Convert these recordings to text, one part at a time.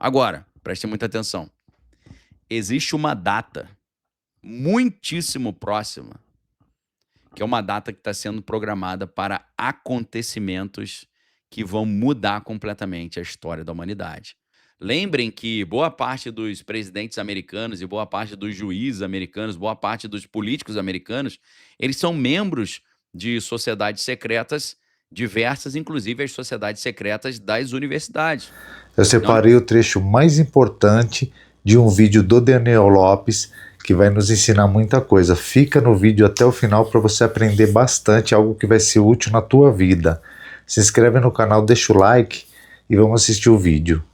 Agora, preste muita atenção. Existe uma data muitíssimo próxima, que é uma data que está sendo programada para acontecimentos que vão mudar completamente a história da humanidade. Lembrem que boa parte dos presidentes americanos e boa parte dos juízes americanos, boa parte dos políticos americanos, eles são membros de sociedades secretas diversas, inclusive as sociedades secretas das universidades. Eu separei o trecho mais importante de um vídeo do Daniel Lopes que vai nos ensinar muita coisa. Fica no vídeo até o final para você aprender bastante, algo que vai ser útil na tua vida. Se inscreve no canal, deixa o like e vamos assistir o vídeo.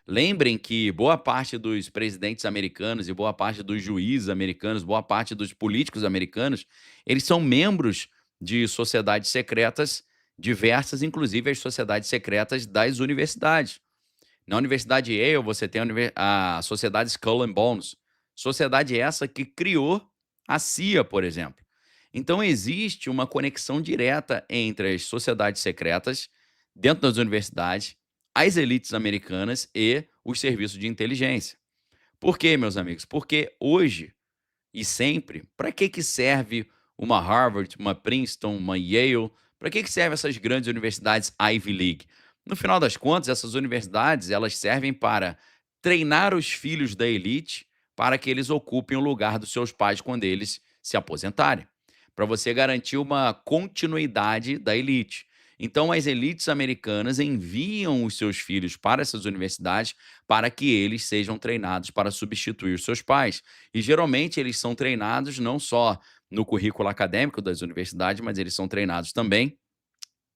Lembrem que boa parte dos presidentes americanos e boa parte dos juízes americanos, boa parte dos políticos americanos, eles são membros de sociedades secretas diversas, inclusive as sociedades secretas das universidades. Na Universidade Yale, você tem a Sociedade Skull and Bones, sociedade essa que criou a CIA, por exemplo. Então, existe uma conexão direta entre as sociedades secretas dentro das universidades, as elites americanas e os serviços de inteligência. Por quê, meus amigos? Porque hoje e sempre, para que serve uma Harvard, uma Princeton, uma Yale? Para que servem essas grandes universidades Ivy League? No final das contas, essas universidades elas servem para treinar os filhos da elite para que eles ocupem o lugar dos seus pais quando eles se aposentarem, para você garantir uma continuidade da elite. Então, as elites americanas enviam os seus filhos para essas universidades para que eles sejam treinados para substituir os seus pais. E geralmente eles são treinados não só no currículo acadêmico das universidades, mas eles são treinados também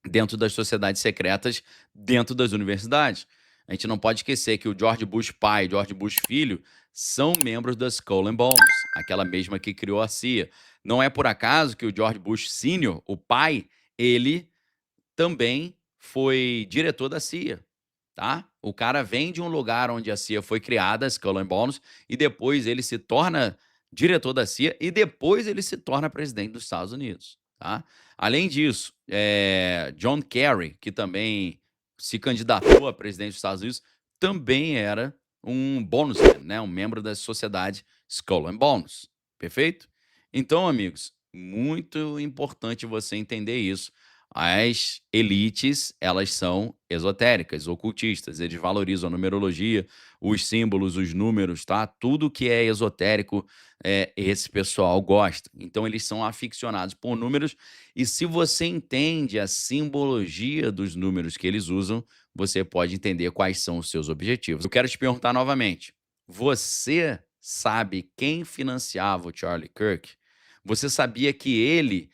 dentro das sociedades secretas dentro das universidades. A gente não pode esquecer que o George Bush pai e George Bush filho são membros da Skull and Bones, aquela mesma que criou a CIA. Não é por acaso que o George Bush Sr., o pai, ele também foi diretor da CIA, tá? O cara vem de um lugar onde a CIA foi criada, Skull and Bones, e depois ele se torna diretor da CIA e depois ele se torna presidente dos Estados Unidos, tá? Além disso, John Kerry, que também se candidatou a presidente dos Estados Unidos, também era um bonusman, né? Um membro da sociedade Skull and Bones, perfeito? Então, amigos, muito importante você entender isso. As elites, elas são esotéricas, ocultistas, eles valorizam a numerologia, os símbolos, os números, tá? Tudo que é esotérico, esse pessoal gosta. Então, eles são aficionados por números e se você entende a simbologia dos números que eles usam, você pode entender quais são os seus objetivos. Eu quero te perguntar novamente, você sabe quem financiava o Charlie Kirk? Você sabia que ele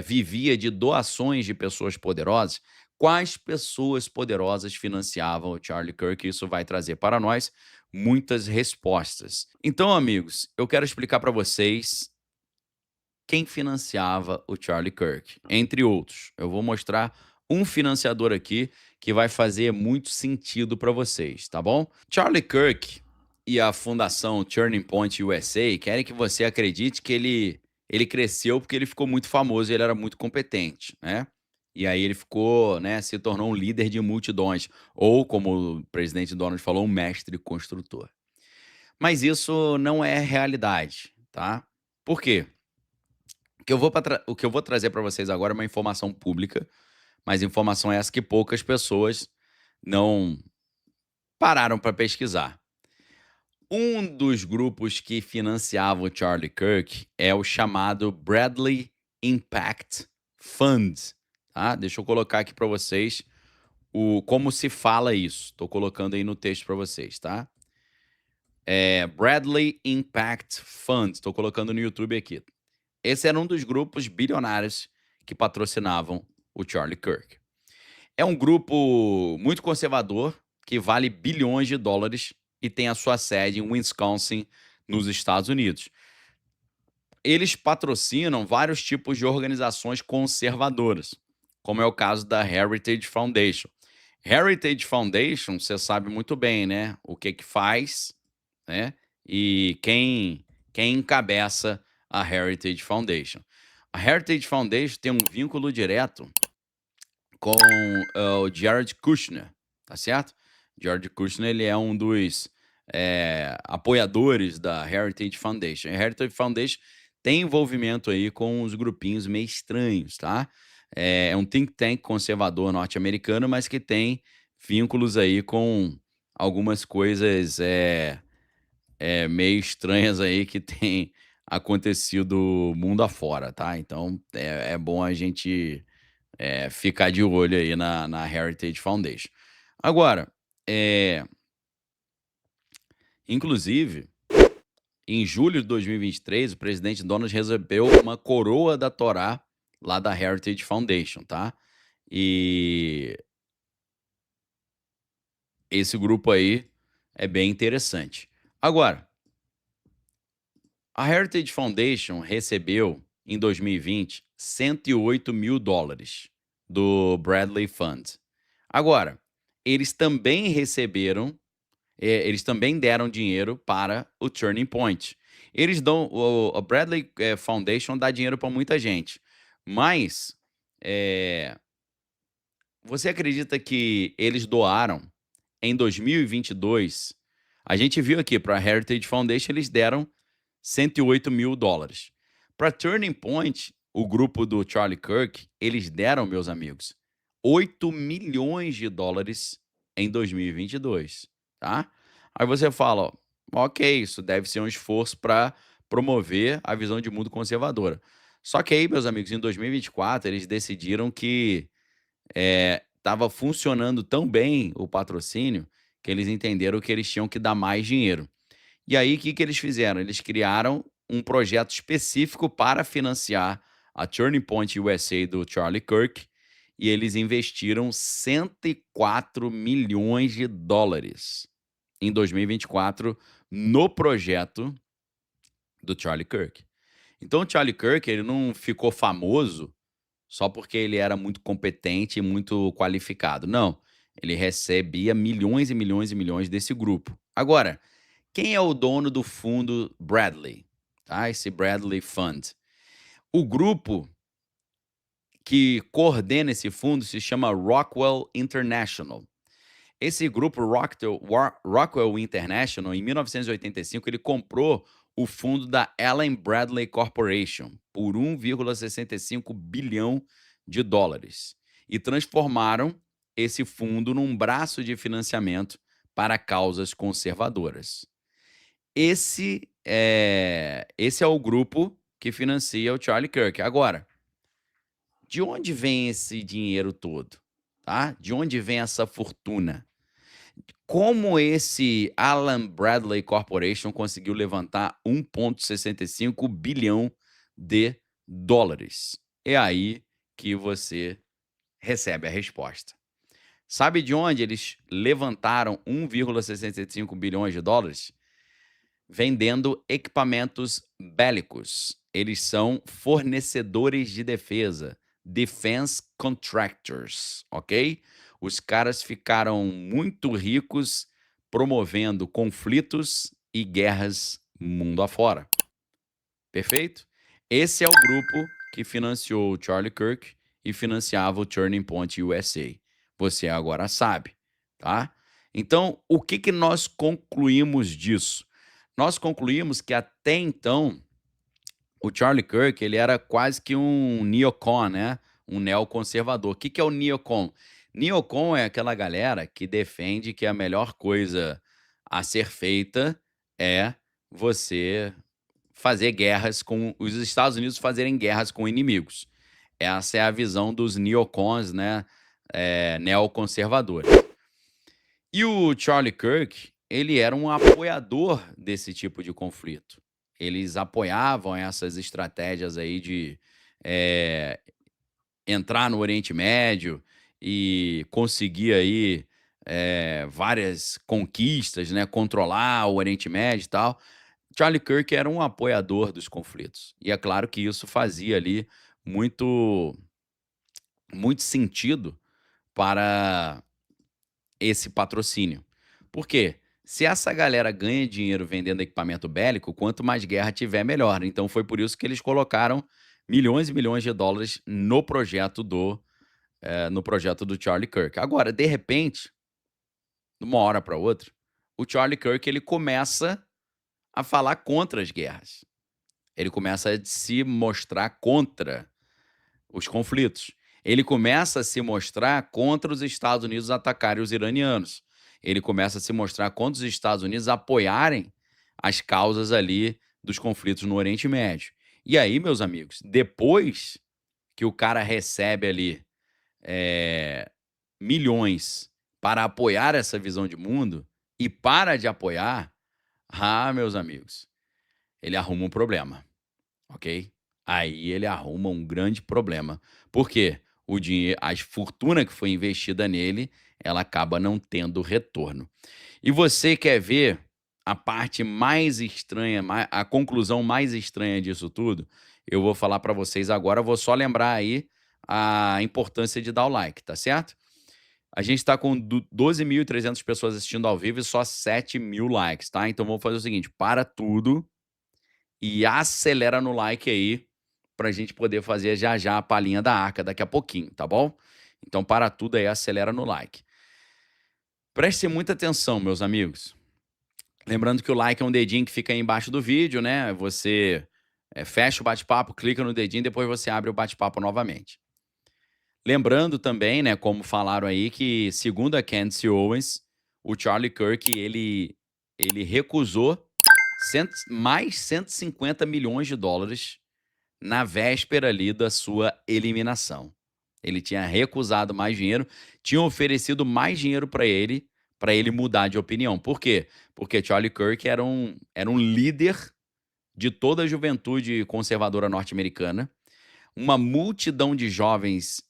vivia de doações de pessoas poderosas? Quais pessoas poderosas financiavam o Charlie Kirk? Isso vai trazer para nós muitas respostas. Então, amigos, eu quero explicar para vocês quem financiava o Charlie Kirk, entre outros. Eu vou mostrar um financiador aqui que vai fazer muito sentido para vocês, tá bom? Charlie Kirk e a fundação Turning Point USA querem que você acredite que ele cresceu porque ele ficou muito famoso e ele era muito competente, né? E aí ele ficou, né, se tornou um líder de multidões, ou como o presidente Donald falou, um mestre construtor. Mas isso não é realidade, tá? Por quê? O que eu vou trazer para vocês agora é uma informação pública, mas informação essa que poucas pessoas não pararam para pesquisar. Um dos grupos que financiava o Charlie Kirk é o chamado Bradley Impact Fund, tá? Deixa eu colocar aqui para vocês como se fala isso. Estou colocando aí no texto para vocês, tá? Bradley Impact Fund. Estou colocando no YouTube aqui. Esse era um dos grupos bilionários que patrocinavam o Charlie Kirk. É um grupo muito conservador que vale bilhões de dólares e tem a sua sede em Wisconsin, nos Estados Unidos. Eles patrocinam vários tipos de organizações conservadoras, como é o caso da Heritage Foundation. Heritage Foundation, você sabe muito bem, né? O que faz, né? E quem encabeça a Heritage Foundation. A Heritage Foundation tem um vínculo direto com o Jared Kushner, tá certo? Jared Kushner, ele é um dos apoiadores da Heritage Foundation. A Heritage Foundation tem envolvimento aí com os grupinhos meio estranhos, tá? É um think tank conservador norte-americano, mas que tem vínculos aí com algumas coisas meio estranhas aí que tem acontecido mundo afora, tá? Então é bom a gente ficar de olho aí na Heritage Foundation. Agora, inclusive, em julho de 2023, o presidente Donald recebeu uma coroa da Torá lá da Heritage Foundation, tá? E esse grupo aí é bem interessante. Agora, a Heritage Foundation recebeu, em 2020, $108 mil do Bradley Fund. Agora, eles também receberam, eles também deram dinheiro para o Turning Point. Eles dão, a Bradley Foundation dá dinheiro para muita gente, mas você acredita que eles doaram em 2022? A gente viu aqui para a Heritage Foundation eles deram $108 mil. Para Turning Point, o grupo do Charlie Kirk, eles deram, meus amigos, $8 milhões em 2022, tá? Aí você fala, ó, ok, isso deve ser um esforço para promover a visão de mundo conservadora. Só que aí, meus amigos, em 2024, eles decidiram que estava funcionando tão bem o patrocínio que eles entenderam que eles tinham que dar mais dinheiro. E aí, o que eles fizeram? Eles criaram um projeto específico para financiar a Turning Point USA do Charlie Kirk e eles investiram $104 milhões em 2024 no projeto do Charlie Kirk. Então, o Charlie Kirk, ele não ficou famoso só porque ele era muito competente e muito qualificado. Não, ele recebia milhões e milhões e milhões desse grupo. Agora, quem é o dono do fundo Bradley? Tá? Esse Bradley Fund. O grupo que coordena esse fundo se chama Rockwell International. Esse grupo Rockwell International, em 1985, ele comprou o fundo da Allen Bradley Corporation por $1,65 bilhão e transformaram esse fundo num braço de financiamento para causas conservadoras. Esse é o grupo que financia o Charlie Kirk. Agora, de onde vem esse dinheiro todo? Tá? De onde vem essa fortuna? Como esse Allen Bradley Corporation conseguiu levantar $1,65 bilhão? É aí que você recebe a resposta. Sabe de onde eles levantaram $1,65 bilhões? Vendendo equipamentos bélicos. Eles são fornecedores de defesa, defense contractors, ok? Os caras ficaram muito ricos promovendo conflitos e guerras mundo afora. Perfeito? Esse é o grupo que financiou o Charlie Kirk e financiava o Turning Point USA. Você agora sabe, tá? Então, o que nós concluímos disso? Nós concluímos que até então o Charlie Kirk ele era quase que um neocon, né? Um neoconservador. O que é o neocon? Neocon é aquela galera que defende que a melhor coisa a ser feita é você fazer guerras com os Estados Unidos fazerem guerras com inimigos. Essa é a visão dos neocons, né? Neoconservadores. E o Charlie Kirk, ele era um apoiador desse tipo de conflito. Eles apoiavam essas estratégias aí de entrar no Oriente Médio e conseguir aí várias conquistas, né? Controlar o Oriente Médio e tal. Charlie Kirk era um apoiador dos conflitos. E é claro que isso fazia ali muito, muito sentido para esse patrocínio. Por quê? Se essa galera ganha dinheiro vendendo equipamento bélico, quanto mais guerra tiver, melhor. Então foi por isso que eles colocaram milhões e milhões de dólares no projeto do no projeto do Charlie Kirk. Agora, de repente, de uma hora para outra, o Charlie Kirk ele começa a falar contra as guerras. Ele começa a se mostrar contra os conflitos. Ele começa a se mostrar contra os Estados Unidos atacarem os iranianos. Ele começa a se mostrar contra os Estados Unidos apoiarem as causas ali dos conflitos no Oriente Médio. E aí, meus amigos, depois que o cara recebe ali milhões para apoiar essa visão de mundo e para de apoiar, meus amigos, ele arruma um problema, ok? Aí ele arruma um grande problema. Por quê? O dinheiro, a fortuna que foi investida nele, ela acaba não tendo retorno. E você quer ver a parte mais estranha, a conclusão mais estranha disso tudo? Eu vou falar para vocês agora, vou só lembrar aí a importância de dar o like, tá certo? A gente está com 12.300 pessoas assistindo ao vivo e só 7.000 likes, tá? Então vamos fazer o seguinte, para tudo e acelera no like aí pra gente poder fazer já já a palhinha da arca daqui a pouquinho, tá bom? Então para tudo aí, acelera no like. Prestem muita atenção, meus amigos. Lembrando que o like é um dedinho que fica aí embaixo do vídeo, né? Você fecha o bate-papo, clica no dedinho, depois você abre o bate-papo novamente. Lembrando também, né, como falaram aí, que segundo a Candace Owens, o Charlie Kirk, ele recusou mais 150 milhões de dólares na véspera ali da sua eliminação. Ele tinha recusado mais dinheiro, tinha oferecido mais dinheiro para ele mudar de opinião. Por quê? Porque Charlie Kirk era um líder de toda a juventude conservadora norte-americana. Uma multidão de jovens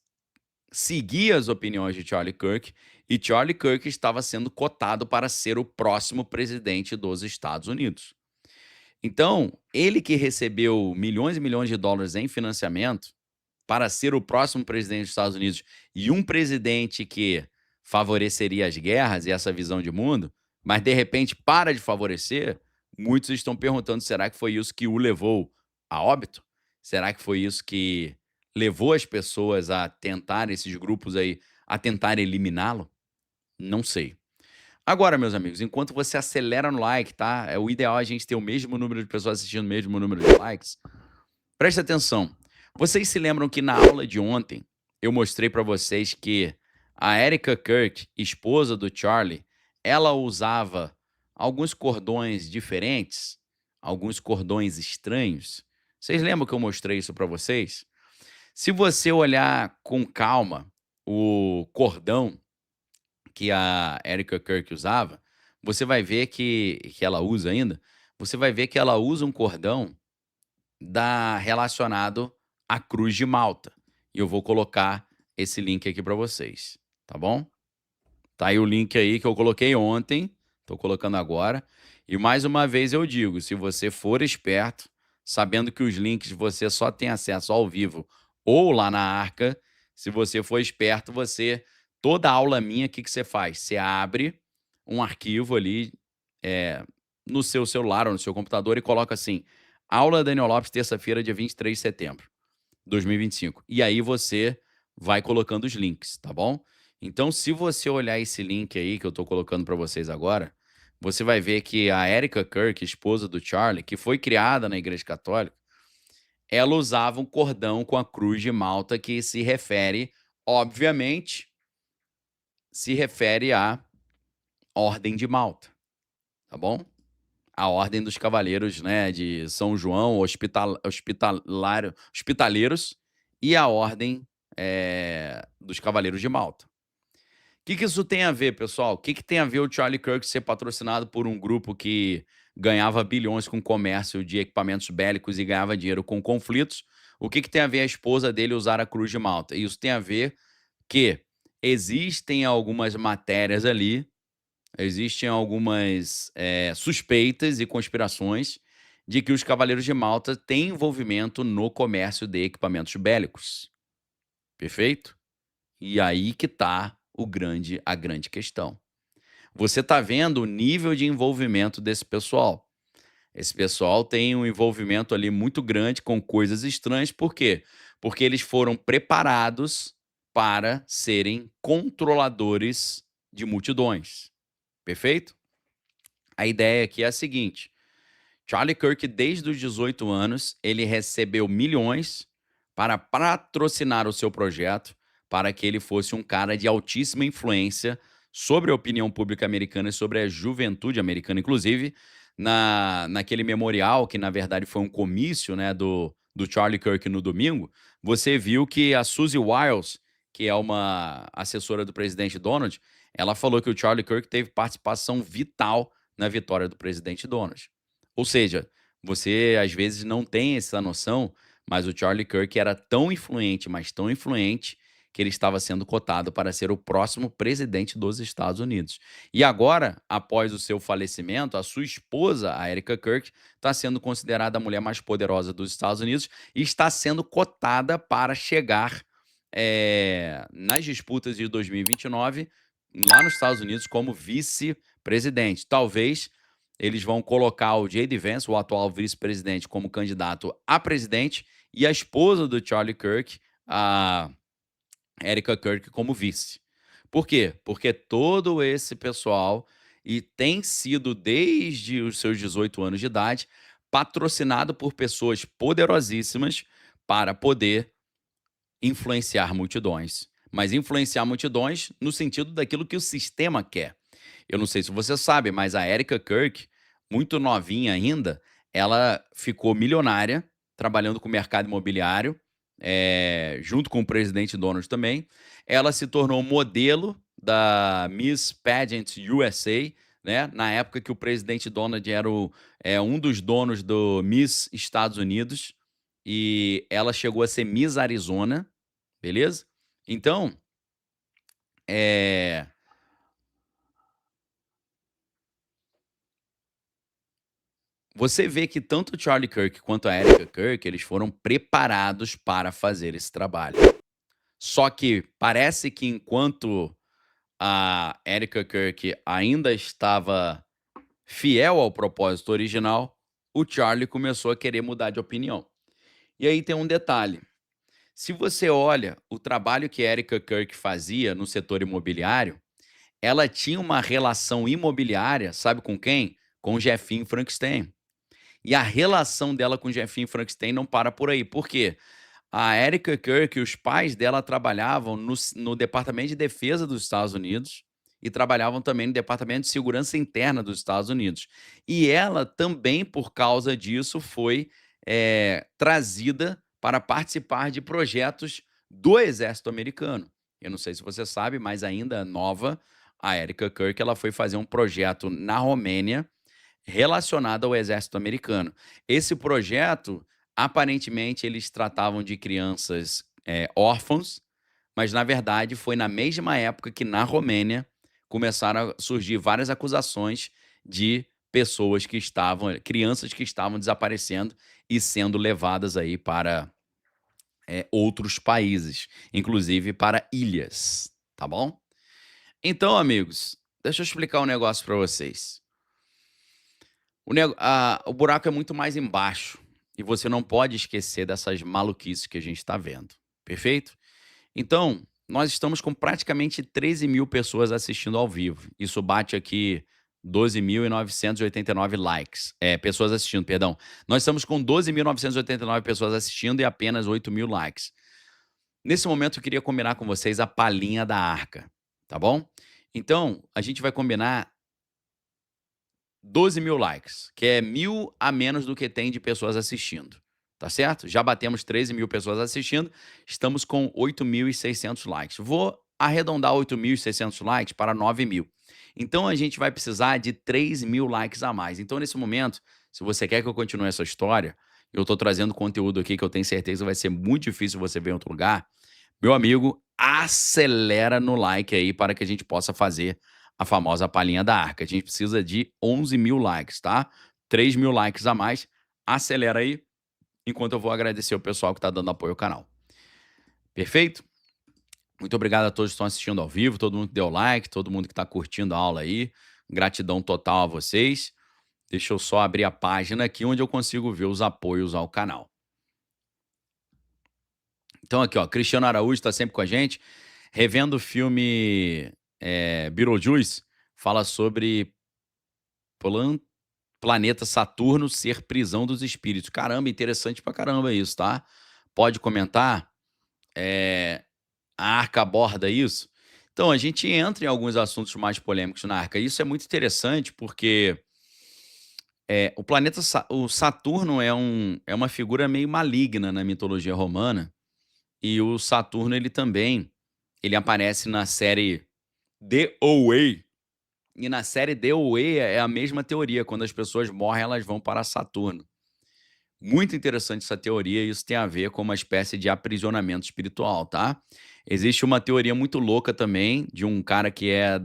seguia as opiniões de Charlie Kirk e Charlie Kirk estava sendo cotado para ser o próximo presidente dos Estados Unidos. Então, ele que recebeu milhões e milhões de dólares em financiamento para ser o próximo presidente dos Estados Unidos e um presidente que favoreceria as guerras e essa visão de mundo, mas de repente para de favorecer, muitos estão perguntando, será que foi isso que o levou a óbito? Será que foi isso que levou as pessoas a tentar, esses grupos aí, a tentar eliminá-lo? Não sei. Agora, meus amigos, enquanto você acelera no like, tá? O ideal é a gente ter o mesmo número de pessoas assistindo, o mesmo número de likes. Preste atenção. Vocês se lembram que na aula de ontem eu mostrei para vocês que a Erica Kirk, esposa do Charlie, ela usava alguns cordões diferentes, alguns cordões estranhos. Vocês lembram que eu mostrei isso para vocês? Se você olhar com calma o cordão que a Erica Kirk usava, você vai ver que ela usa ainda, você vai ver que ela usa um cordão relacionado à Cruz de Malta. E eu vou colocar esse link aqui para vocês, tá bom? Tá aí o link aí que eu coloquei ontem, tô colocando agora. E mais uma vez eu digo, se você for esperto, sabendo que os links você só tem acesso ao vivo ou lá na Arca, se você for esperto, toda aula minha, o que você faz? Você abre um arquivo ali no seu celular ou no seu computador e coloca assim, aula Daniel Lopes, terça-feira, dia 23 de setembro de 2025. E aí você vai colocando os links, tá bom? Então, se você olhar esse link aí que eu tô colocando para vocês agora, você vai ver que a Erica Kirk, esposa do Charlie, que foi criada na Igreja Católica, ela usava um cordão com a Cruz de Malta que se refere, obviamente, à Ordem de Malta, tá bom? A Ordem dos Cavaleiros, né, de São João, hospitaleiros e a Ordem dos Cavaleiros de Malta. O que isso tem a ver, pessoal? O que tem a ver o Charlie Kirk ser patrocinado por um grupo que ganhava bilhões com comércio de equipamentos bélicos e ganhava dinheiro com conflitos? O que tem a ver a esposa dele usar a Cruz de Malta? Isso tem a ver que existem algumas matérias ali, existem algumas suspeitas e conspirações de que os Cavaleiros de Malta têm envolvimento no comércio de equipamentos bélicos. Perfeito? E aí que tá a grande questão. Você tá vendo o nível de envolvimento desse pessoal. Esse pessoal tem um envolvimento ali muito grande com coisas estranhas. Por quê? Porque eles foram preparados para serem controladores de multidões. Perfeito? A ideia aqui é a seguinte: Charlie Kirk, desde os 18 anos, ele recebeu milhões para patrocinar o seu projeto, para que ele fosse um cara de altíssima influência sobre a opinião pública americana e sobre a juventude americana. Inclusive, naquele memorial, que na verdade foi um comício, né, do Charlie Kirk no domingo, você viu que a Suzy Wiles, que é uma assessora do presidente Donald, ela falou que o Charlie Kirk teve participação vital na vitória do presidente Donald. Ou seja, você às vezes não tem essa noção, mas o Charlie Kirk era tão influente, mas tão influente, que ele estava sendo cotado para ser o próximo presidente dos Estados Unidos. E agora, após o seu falecimento, a sua esposa, a Erica Kirk, está sendo considerada a mulher mais poderosa dos Estados Unidos e está sendo cotada para chegar nas disputas de 2029 lá nos Estados Unidos como vice-presidente. Talvez eles vão colocar o J.D. Vance, o atual vice-presidente, como candidato a presidente e a esposa do Charlie Kirk, a Erica Kirk, como vice. Por quê? Porque todo esse pessoal tem sido, desde os seus 18 anos de idade, patrocinado por pessoas poderosíssimas para poder influenciar multidões. Mas influenciar multidões no sentido daquilo que o sistema quer. Eu não sei se você sabe, mas a Erica Kirk, muito novinha ainda, ela ficou milionária trabalhando com o mercado imobiliário, junto com o presidente Donald também. Ela se tornou modelo da Miss Pageant USA, né? Na época que o presidente Donald era um dos donos do Miss Estados Unidos, e ela chegou a ser Miss Arizona, beleza? Então, você vê que tanto o Charlie Kirk quanto a Erica Kirk, eles foram preparados para fazer esse trabalho. Só que parece que enquanto a Erica Kirk ainda estava fiel ao propósito original, o Charlie começou a querer mudar de opinião. E aí tem um detalhe: se você olha o trabalho que a Erica Kirk fazia no setor imobiliário, ela tinha uma relação imobiliária, sabe com quem? Com o Jefinho Frankenstein. E a relação dela com o Jefinho Frankenstein não para por aí. Por quê? A Erica Kirk, os pais dela trabalhavam no Departamento de Defesa dos Estados Unidos e trabalhavam também no Departamento de Segurança Interna dos Estados Unidos. E ela também, por causa disso, foi trazida para participar de projetos do Exército Americano. Eu não sei se você sabe, mas ainda nova, a Erica Kirk, ela foi fazer um projeto na Romênia relacionado ao Exército Americano. Esse projeto, aparentemente, eles tratavam de crianças órfãos, mas na verdade foi na mesma época que na Romênia começaram a surgir várias acusações de pessoas que estavam, crianças que estavam desaparecendo e sendo levadas aí para outros países, inclusive para ilhas, tá bom? Então, amigos, deixa eu explicar um negócio para vocês. O buraco é muito mais embaixo e você não pode esquecer dessas maluquices que a gente está vendo, perfeito? Então, nós estamos com praticamente 13 mil pessoas assistindo ao vivo. Isso bate aqui 12.989 likes. Pessoas assistindo, perdão. Nós estamos com 12.989 pessoas assistindo e apenas 8 mil likes. Nesse momento, eu queria combinar com vocês a palhinha da arca, tá bom? Então, a gente vai combinar 12 mil likes, que é 1.000 a menos do que tem de pessoas assistindo, tá certo? Já batemos 13 mil pessoas assistindo, estamos com 8.600 likes. Vou arredondar 8.600 likes para 9 mil. Então, a gente vai precisar de 3 mil likes a mais. Então, nesse momento, se você quer que eu continue essa história, eu estou trazendo conteúdo aqui que eu tenho certeza vai ser muito difícil você ver em outro lugar. Meu amigo, acelera no like aí para que a gente possa fazer a famosa palhinha da arca. A gente precisa de 11 mil likes, tá? 3 mil likes a mais. Acelera aí, enquanto eu vou agradecer o pessoal que está dando apoio ao canal. Perfeito? Muito obrigado a todos que estão assistindo ao vivo, todo mundo que deu like, todo mundo que está curtindo a aula aí. Gratidão total a vocês. Deixa eu só abrir a página aqui onde eu consigo ver os apoios ao canal. Então aqui, ó, Cristiano Araújo está sempre com a gente, revendo o filme Beetlejuice, fala sobre plan- planeta Saturno ser prisão dos espíritos. Caramba, interessante pra caramba isso, tá? Pode comentar? É, a Arca aborda isso? Então, a gente entra em alguns assuntos mais polêmicos na Arca. Isso é muito interessante porque o planeta o Saturno é uma figura meio maligna na mitologia romana. E o Saturno, ele aparece na série The Away. E na série The Away é a mesma teoria. Quando as pessoas morrem, elas vão para Saturno. Muito interessante essa teoria, e isso tem a ver com uma espécie de aprisionamento espiritual, tá? Existe uma teoria muito louca também, de um cara que é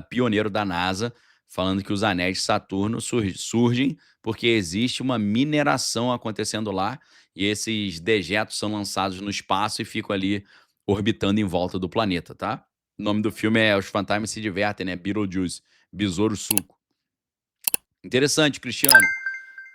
pioneiro da NASA, falando que os anéis de Saturno surgem porque existe uma mineração acontecendo lá, e esses dejetos são lançados no espaço e ficam ali orbitando em volta do planeta, tá? O nome do filme é Os Fantasmas Se Divertem, né? Beetlejuice, Besouro Suco. Interessante, Cristiano.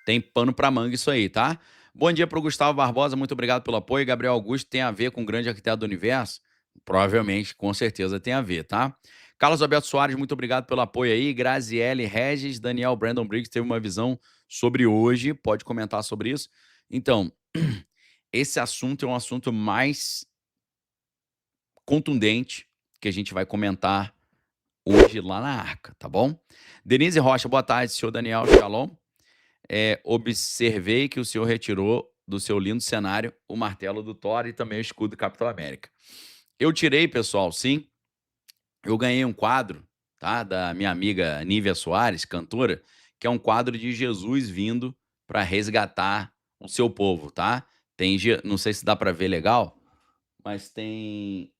Tem pano pra manga isso aí, tá? Bom dia pro Gustavo Barbosa, muito obrigado pelo apoio. Gabriel Augusto, tem a ver com o grande arquiteto do universo? Provavelmente, com certeza tem a ver, tá? Carlos Alberto Soares, muito obrigado pelo apoio aí. Graziele Regis, Daniel Brandon Briggs teve uma visão sobre hoje, pode comentar sobre isso. Então, esse assunto é um assunto mais contundente que a gente vai comentar hoje lá na Arca, tá bom? Denise Rocha, boa tarde, senhor Daniel, shalom. Observei que o senhor retirou do seu lindo cenário o martelo do Thor e também o escudo do Capitão América. Eu tirei, pessoal, sim. Eu ganhei um quadro, tá? Da minha amiga Nívia Soares, cantora, que é um quadro de Jesus vindo para resgatar o seu povo, tá? Não sei se dá para ver legal, mas tem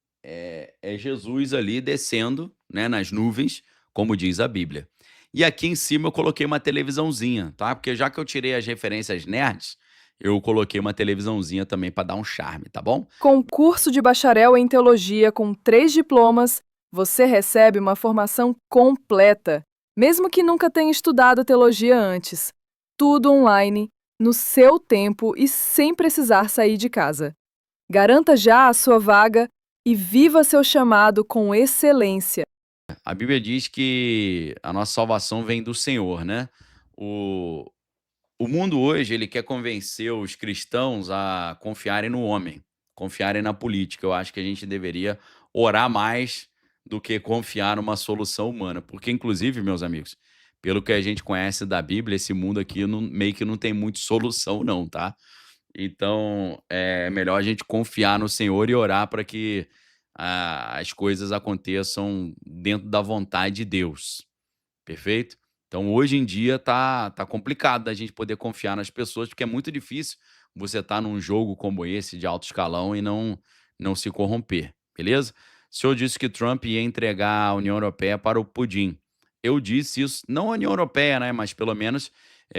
Jesus ali descendo, né, nas nuvens, como diz a Bíblia. E aqui em cima eu coloquei uma televisãozinha, tá? Porque já que eu tirei as referências nerds, eu coloquei uma televisãozinha também para dar um charme, tá bom? Com curso de bacharel em teologia com 3 diplomas, você recebe uma formação completa, mesmo que nunca tenha estudado teologia antes. Tudo online, no seu tempo e sem precisar sair de casa. Garanta já a sua vaga e viva seu chamado com excelência. A Bíblia diz que a nossa salvação vem do Senhor, né? O mundo hoje, ele quer convencer os cristãos a confiarem no homem, confiarem na política. Eu acho que a gente deveria orar mais do que confiar numa solução humana. Porque, inclusive, meus amigos, pelo que a gente conhece da Bíblia, esse mundo aqui meio que não tem muito solução, não, tá? Então, é melhor a gente confiar no Senhor e orar para que as coisas aconteçam dentro da vontade de Deus. Perfeito? Então, hoje em dia tá complicado da gente poder confiar nas pessoas, porque é muito difícil você estar num jogo como esse de alto escalão e não se corromper, beleza? O senhor disse que Trump ia entregar a União Europeia para o Putin. Eu disse isso, não a União Europeia, né, mas pelo menos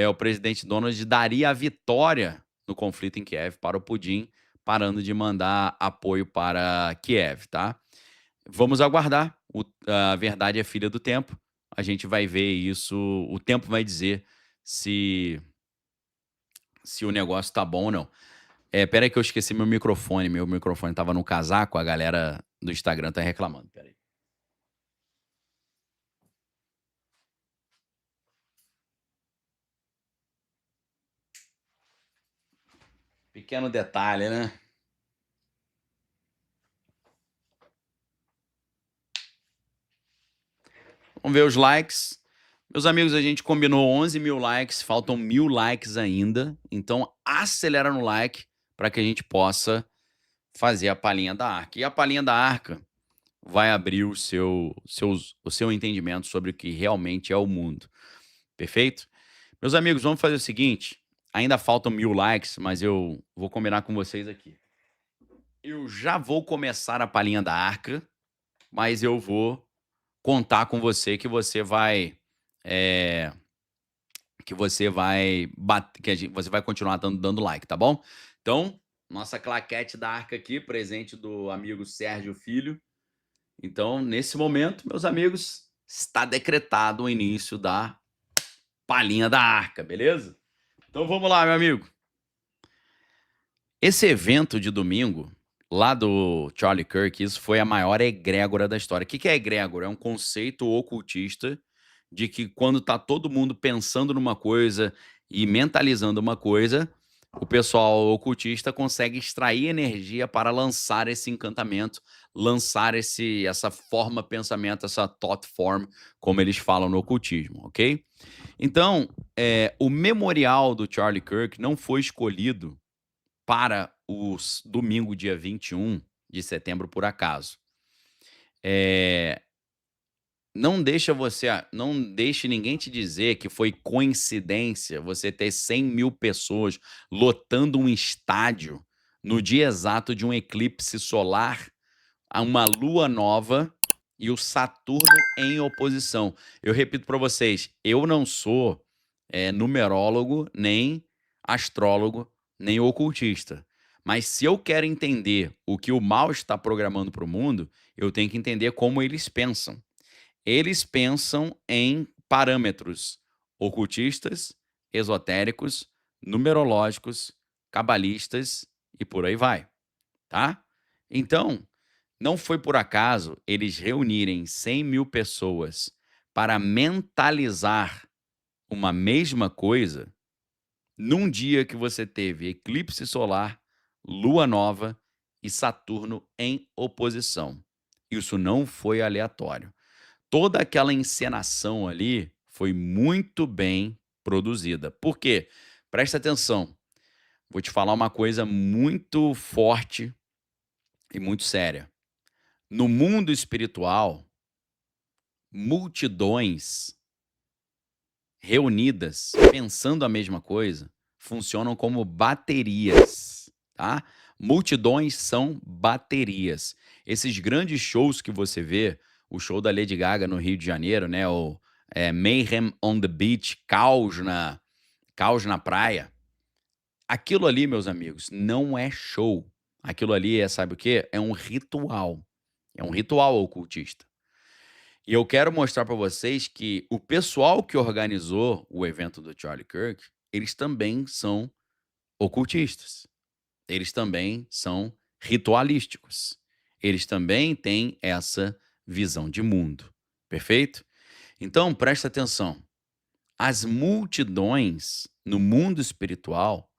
o presidente Donald daria a vitória no conflito em Kiev para o Putin, parando de mandar apoio para Kiev, tá? Vamos aguardar. A verdade é filha do tempo. A gente vai ver isso. O tempo vai dizer se o negócio tá bom ou não. Pera aí que eu esqueci meu microfone. Meu microfone tava no casaco, a galera do Instagram tá reclamando. Pera aí. Pequeno detalhe, né? Vamos ver os likes. Meus amigos, a gente combinou 11 mil likes, faltam 1.000 likes ainda. Então, acelera no like para que a gente possa fazer a palhinha da arca. E a palhinha da arca vai abrir o seu entendimento sobre o que realmente é o mundo. Perfeito? Meus amigos, vamos fazer o seguinte. Ainda faltam 1.000 likes, mas eu vou combinar com vocês aqui. Eu já vou começar a palhinha da arca, mas eu vou contar com você que você vai você vai continuar dando like, tá bom? Então, nossa claquete da arca aqui, presente do amigo Sérgio Filho. Então, nesse momento, meus amigos, está decretado o início da palhinha da arca, beleza? Então vamos lá, meu amigo. Esse evento de domingo, lá do Charlie Kirk, isso foi a maior egrégora da história. O que que é egrégora? É um conceito ocultista de que quando tá todo mundo pensando numa coisa e mentalizando uma coisa, o pessoal ocultista consegue extrair energia para lançar esse encantamento, lançar essa forma pensamento, essa thought form, como eles falam no ocultismo, ok? Então, o memorial do Charlie Kirk não foi escolhido para o domingo, dia 21 de setembro, por acaso. É, não deixe ninguém te dizer que foi coincidência você ter 100 mil pessoas lotando um estádio no dia exato de um eclipse solar, a uma lua nova e o Saturno em oposição. Eu repito para vocês, eu não sou numerólogo, nem astrólogo, nem ocultista. Mas se eu quero entender o que o mal está programando para o mundo, eu tenho que entender como eles pensam. Eles pensam em parâmetros ocultistas, esotéricos, numerológicos, cabalistas e por aí vai, tá? Então, não foi por acaso eles reunirem 100 mil pessoas para mentalizar uma mesma coisa num dia que você teve eclipse solar, lua nova e Saturno em oposição. Isso não foi aleatório. Toda aquela encenação ali foi muito bem produzida. Por quê? Presta atenção. Vou te falar uma coisa muito forte e muito séria. No mundo espiritual, multidões reunidas, pensando a mesma coisa, funcionam como baterias, tá? Multidões são baterias. Esses grandes shows que você vê, o show da Lady Gaga no Rio de Janeiro, né? O Mayhem on the Beach, caos na praia. Aquilo ali, meus amigos, não é show. Aquilo ali sabe o quê? É um ritual. É um ritual ocultista. E eu quero mostrar para vocês que o pessoal que organizou o evento do Charlie Kirk, eles também são ocultistas. Eles também são ritualísticos. Eles também têm essa visão de mundo. Perfeito? Então, presta atenção. As multidões no mundo espiritual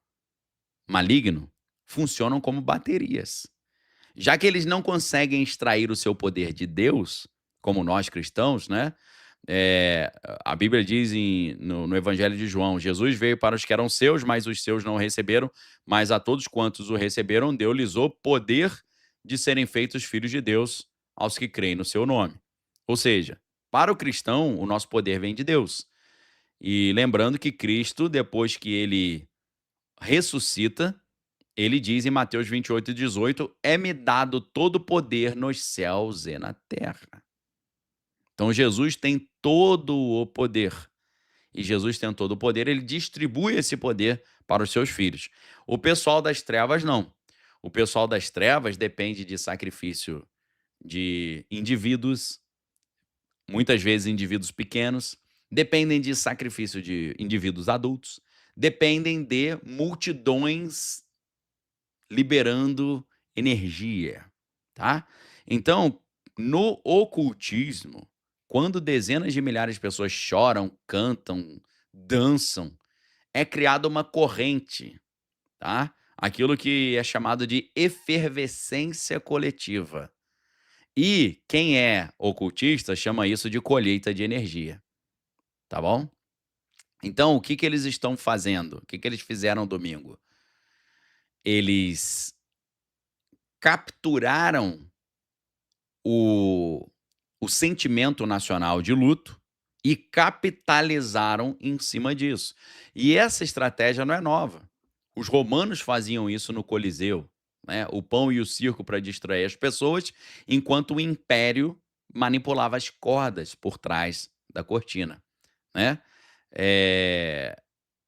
maligno funcionam como baterias. Já que eles não conseguem extrair o seu poder de Deus, como nós cristãos, né? A Bíblia diz no Evangelho de João: Jesus veio para os que eram seus, mas os seus não o receberam, mas a todos quantos o receberam, deu-lhes o poder de serem feitos filhos de Deus aos que creem no seu nome. Ou seja, para o cristão, o nosso poder vem de Deus. E lembrando que Cristo, depois que ele ressuscita, ele diz em Mateus 28:18: é-me dado todo o poder nos céus e na terra. Então Jesus tem todo o poder. E Jesus tem todo o poder, ele distribui esse poder para os seus filhos. O pessoal das trevas não. O pessoal das trevas depende de sacrifício de indivíduos, muitas vezes indivíduos pequenos, dependem de sacrifício de indivíduos adultos, dependem de multidões liberando energia, tá? Então, no ocultismo, quando dezenas de milhares de pessoas choram, cantam, dançam, é criada uma corrente, tá? Aquilo que é chamado de efervescência coletiva. E quem é ocultista chama isso de colheita de energia, tá bom? Então, o que que eles estão fazendo? O que que eles fizeram domingo? Eles capturaram o sentimento nacional de luto e capitalizaram em cima disso. E essa estratégia não é nova. Os romanos faziam isso no Coliseu, né? O pão e o circo para distrair as pessoas, enquanto o império manipulava as cordas por trás da cortina, né?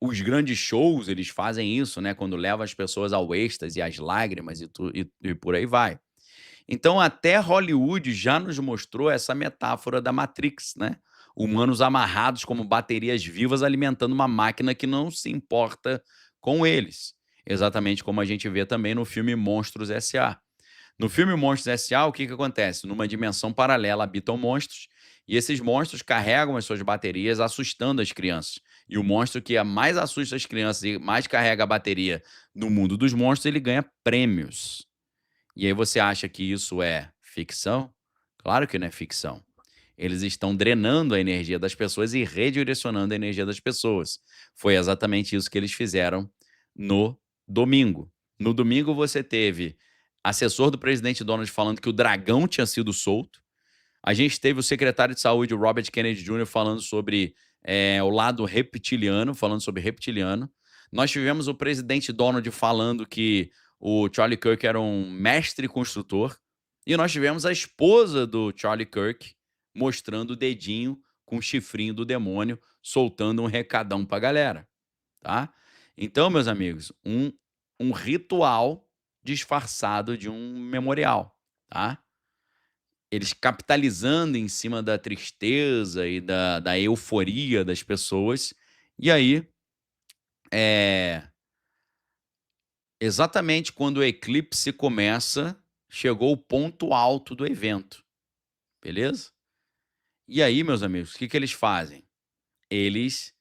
Os grandes shows, eles fazem isso, né? Quando levam as pessoas ao êxtase, às lágrimas e por aí vai. Então, até Hollywood já nos mostrou essa metáfora da Matrix, né? Humanos amarrados como baterias vivas alimentando uma máquina que não se importa com eles. Exatamente como a gente vê também no filme Monstros S.A. No filme Monstros S.A., o que acontece? Numa dimensão paralela habitam monstros, e esses monstros carregam as suas baterias, assustando as crianças. E o monstro que mais assusta as crianças e mais carrega a bateria no mundo dos monstros, ele ganha prêmios. E aí você acha que isso é ficção? Claro que não é ficção. Eles estão drenando a energia das pessoas e redirecionando a energia das pessoas. Foi exatamente isso que eles fizeram no domingo. No domingo você teve assessor do presidente Donald falando que o dragão tinha sido solto. A gente teve o secretário de saúde, o Robert Kennedy Jr., falando sobre o lado reptiliano, falando sobre reptiliano. Nós tivemos o presidente Donald falando que o Charlie Kirk era um mestre construtor. E nós tivemos a esposa do Charlie Kirk mostrando o dedinho com o chifrinho do demônio, soltando um recadão pra galera, tá? Então, meus amigos, um ritual disfarçado de um memorial, tá? Eles capitalizando em cima da tristeza e da euforia das pessoas. E aí, exatamente quando o eclipse começa, chegou o ponto alto do evento, beleza? E aí, meus amigos, o que eles fazem? Eles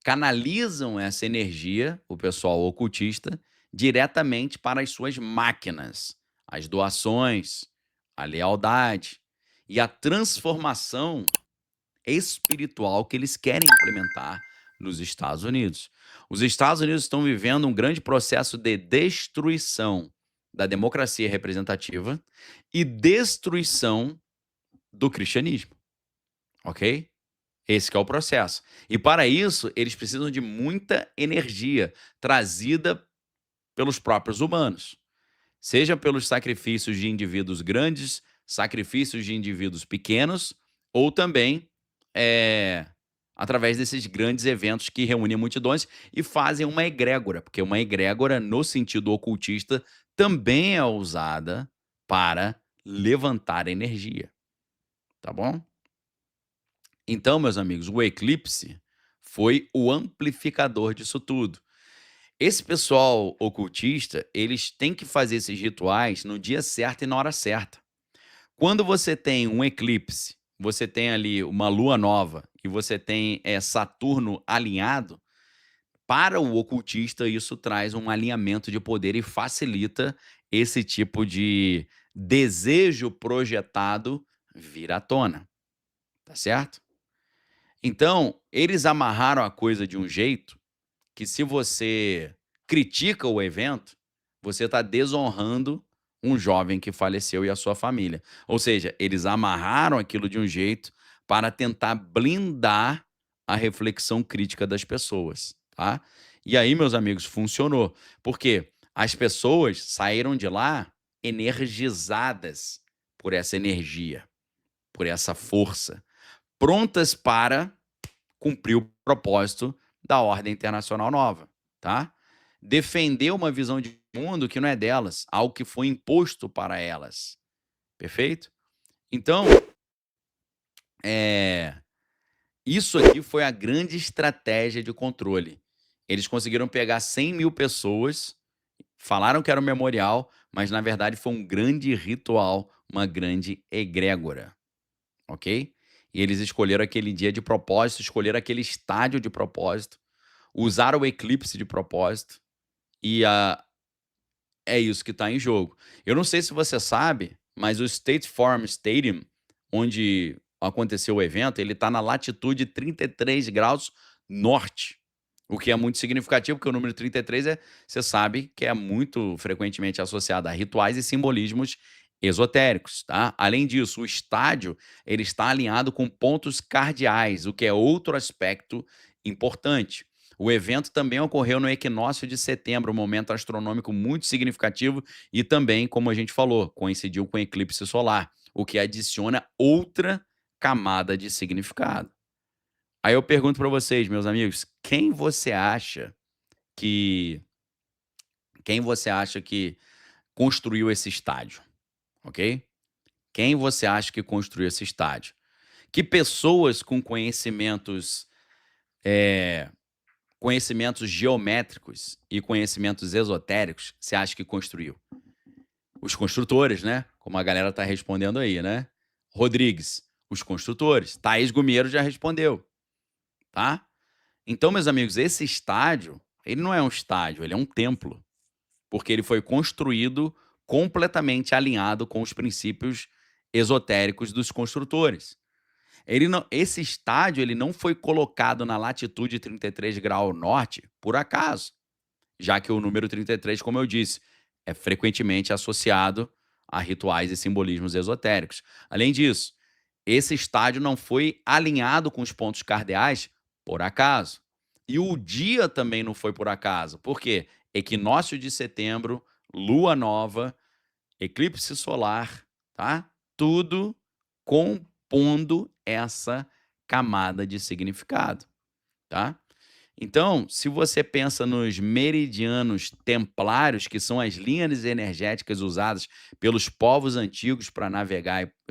canalizam essa energia, o pessoal ocultista, diretamente para as suas máquinas, as doações, a lealdade e a transformação espiritual que eles querem implementar nos Estados Unidos. Os Estados Unidos estão vivendo um grande processo de destruição da democracia representativa e destruição do cristianismo, ok? Esse que é o processo. E para isso, eles precisam de muita energia trazida pelos próprios humanos. Seja pelos sacrifícios de indivíduos grandes, sacrifícios de indivíduos pequenos, ou também através desses grandes eventos que reúnem multidões e fazem uma egrégora, porque uma egrégora, no sentido ocultista, também é usada para levantar energia. Tá bom? Então, meus amigos, o eclipse foi o amplificador disso tudo. Esse pessoal ocultista, eles têm que fazer esses rituais no dia certo e na hora certa. Quando você tem um eclipse, você tem ali uma lua nova e você tem Saturno alinhado, para o ocultista isso traz um alinhamento de poder e facilita esse tipo de desejo projetado vir à tona. Tá certo? Então, eles amarraram a coisa de um jeito que, se você critica o evento, você está desonrando um jovem que faleceu e a sua família. Ou seja, eles amarraram aquilo de um jeito para tentar blindar a reflexão crítica das pessoas, tá? E aí, meus amigos, funcionou. Porque as pessoas saíram de lá energizadas por essa energia, por essa força, prontas para cumprir o propósito da ordem internacional nova, tá? Defender uma visão de mundo que não é delas, algo que foi imposto para elas. Perfeito? Então, isso aqui foi a grande estratégia de controle. Eles conseguiram pegar 100 mil pessoas, falaram que era um memorial, mas na verdade foi um grande ritual, uma grande egrégora. Ok? E eles escolheram aquele dia de propósito, escolheram aquele estádio de propósito, usaram o eclipse de propósito, e é isso que está em jogo. Eu não sei se você sabe, mas o State Farm Stadium, onde aconteceu o evento, ele está na latitude 33 graus norte, o que é muito significativo, porque o número 33 você sabe que é muito frequentemente associado a rituais e simbolismos esotéricos, tá? Além disso, o estádio ele está alinhado com pontos cardeais, o que é outro aspecto importante. O evento também ocorreu no equinócio de setembro, um momento astronômico muito significativo e também, como a gente falou, coincidiu com o eclipse solar, o que adiciona outra camada de significado. Aí eu pergunto para vocês, meus amigos, quem você acha que construiu esse estádio? Ok? Quem você acha que construiu esse estádio? Que pessoas com conhecimentos geométricos e conhecimentos esotéricos você acha que construiu? Os construtores, né? Como a galera tá respondendo aí, né? Rodrigues, os construtores. Thaís Gumiero já respondeu, tá? Então, meus amigos, esse estádio, ele não é um estádio, ele é um templo, porque ele foi construído completamente alinhado com os princípios esotéricos dos construtores. Esse estádio ele não foi colocado na latitude 33 graus norte por acaso, já que o número 33, como eu disse, é frequentemente associado a rituais e simbolismos esotéricos. Além disso, esse estádio não foi alinhado com os pontos cardeais por acaso. E o dia também não foi por acaso. Por quê? Equinócio de setembro, lua nova, eclipse solar, tá? Tudo compondo essa camada de significado, tá? Então, se você pensa nos meridianos templários, que são as linhas energéticas usadas pelos povos antigos para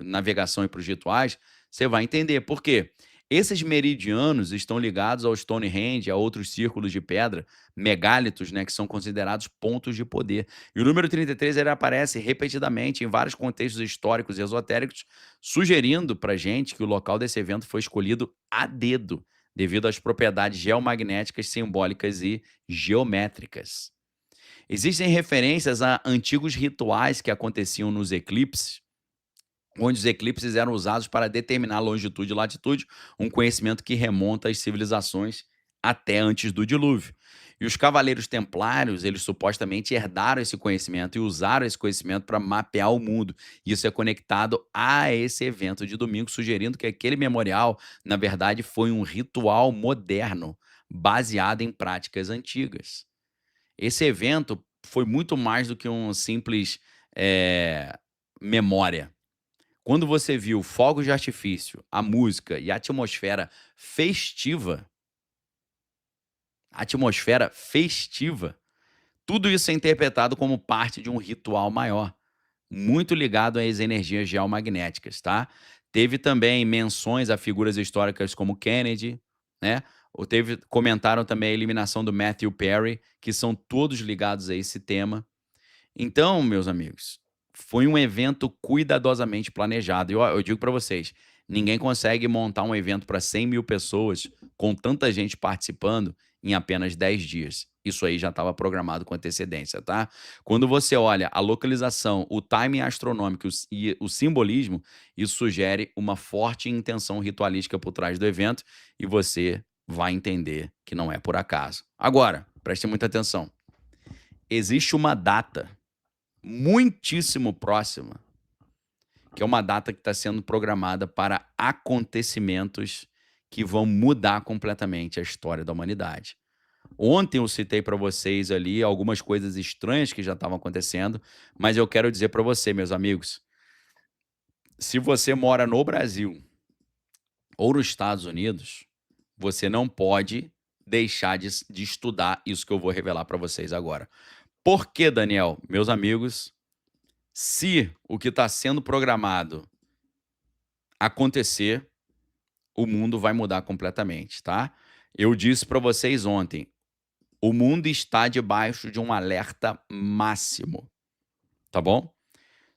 navegação e para os rituais, você vai entender por quê. Esses meridianos estão ligados ao Stonehenge, a outros círculos de pedra, megálitos, né, que são considerados pontos de poder. E o número 33 ele aparece repetidamente em vários contextos históricos e esotéricos, sugerindo para gente que o local desse evento foi escolhido a dedo, devido às propriedades geomagnéticas, simbólicas e geométricas. Existem referências a antigos rituais que aconteciam nos eclipses, onde os eclipses eram usados para determinar longitude e latitude, um conhecimento que remonta às civilizações até antes do dilúvio. E os cavaleiros templários, eles supostamente herdaram esse conhecimento e usaram esse conhecimento para mapear o mundo. Isso é conectado a esse evento de domingo, sugerindo que aquele memorial, na verdade, foi um ritual moderno, baseado em práticas antigas. Esse evento foi muito mais do que um simples memória. Quando você viu fogos de artifício, a música e a atmosfera festiva, tudo isso é interpretado como parte de um ritual maior, muito ligado às energias geomagnéticas, tá? Teve também menções a figuras históricas como Kennedy, né? Comentaram também a eliminação do Matthew Perry, que são todos ligados a esse tema. Então, meus amigos, foi um evento cuidadosamente planejado. E eu digo para vocês, ninguém consegue montar um evento para 100 mil pessoas com tanta gente participando em apenas 10 dias. Isso aí já estava programado com antecedência, tá? Quando você olha a localização, o timing astronômico e o simbolismo, isso sugere uma forte intenção ritualística por trás do evento e você vai entender que não é por acaso. Agora, preste muita atenção. Existe uma data muitíssimo próxima, que é uma data que está sendo programada para acontecimentos que vão mudar completamente a história da humanidade. Ontem eu citei para vocês ali algumas coisas estranhas que já estavam acontecendo, mas eu quero dizer para você, meus amigos, se você mora no Brasil ou nos Estados Unidos, você não pode deixar de estudar isso que eu vou revelar para vocês agora. Por que, Daniel? Meus amigos, se o que está sendo programado acontecer, o mundo vai mudar completamente, tá? Eu disse para vocês ontem, o mundo está debaixo de um alerta máximo, tá bom?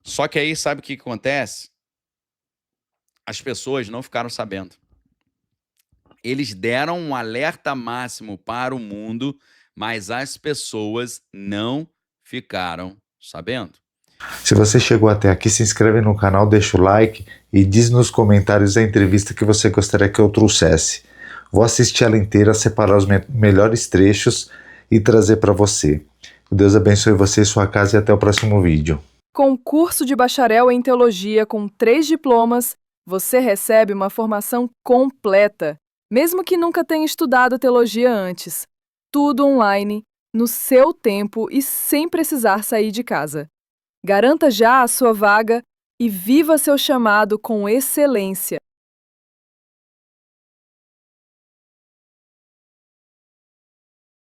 Só que aí, sabe o que acontece? As pessoas não ficaram sabendo. Eles deram um alerta máximo para o mundo, mas as pessoas não ficaram sabendo. Se você chegou até aqui, se inscreve no canal, deixa o like e diz nos comentários a entrevista que você gostaria que eu trouxesse. Vou assistir ela inteira, separar os melhores trechos e trazer para você. Que Deus abençoe você e sua casa e até o próximo vídeo. Com curso de bacharel em teologia com 3 diplomas, você recebe uma formação completa, mesmo que nunca tenha estudado teologia antes. Tudo online, no seu tempo e sem precisar sair de casa. Garanta já a sua vaga e viva seu chamado com excelência.